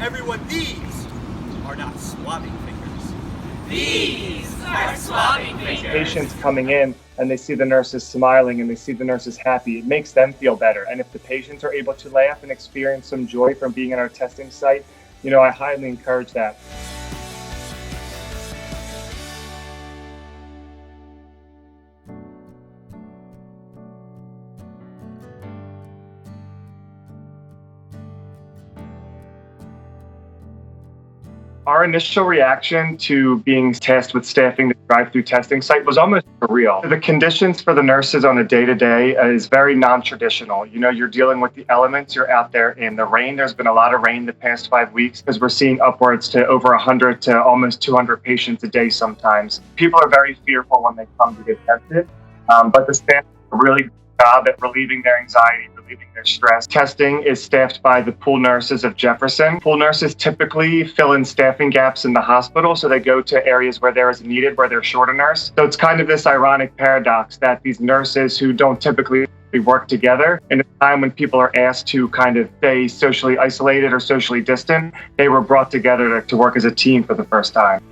Everyone, these are not swabbing fingers. These are swabbing fingers. Patients coming in and they see the nurses smiling and they see the nurses happy, it makes them feel better. And if the patients are able to laugh and experience some joy from being at our testing site, I highly encourage that. Our initial reaction to being tasked with staffing the drive-through testing site was almost surreal. The conditions for the nurses on a day-to-day is very non-traditional. You're dealing with the elements. You're out there in the rain. There's been a lot of rain the past 5 weeks because we're seeing upwards to over 100 to almost 200 patients a day sometimes. People are very fearful when they come to get tested, but the staff do a really good job at relieving their anxiety, relieving their stress. Testing is staffed by the pool nurses of Jefferson. Pool nurses typically fill in staffing gaps in the hospital, so they go to areas where there is needed, where they're short a nurse. So it's kind of this ironic paradox that these nurses who don't typically work together, in a time when people are asked to kind of stay socially isolated or socially distant, they were brought together to work as a team for the first time.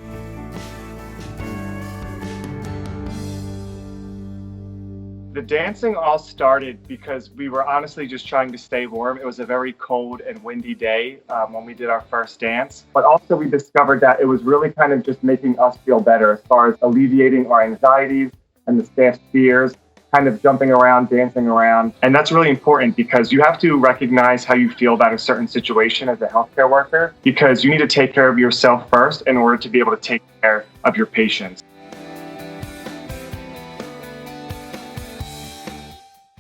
The dancing all started because we were honestly just trying to stay warm. It was a very cold and windy day when we did our first dance. But also we discovered that it was really kind of just making us feel better as far as alleviating our anxieties and the staff's fears, kind of jumping around, dancing around. And that's really important because you have to recognize how you feel about a certain situation as a healthcare worker, because you need to take care of yourself first in order to be able to take care of your patients.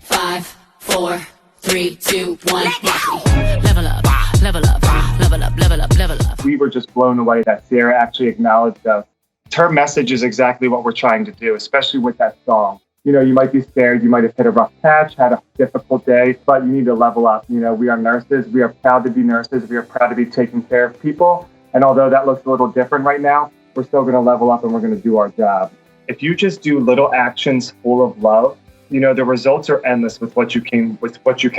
5, 4, 3, 2, 1. Level up, level up, level up, level up, level up. We were just blown away that Ciara actually acknowledged us. Her message is exactly what we're trying to do, especially with that song. You might be scared, you might have hit a rough patch, had a difficult day, but you need to level up. We are nurses, we are proud to be nurses, we are proud to be taking care of people. And although that looks a little different right now, we're still going to level up and we're going to do our job. If you just do little actions full of love, the results are endless with what you can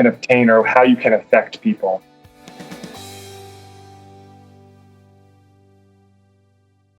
obtain or how you can affect people.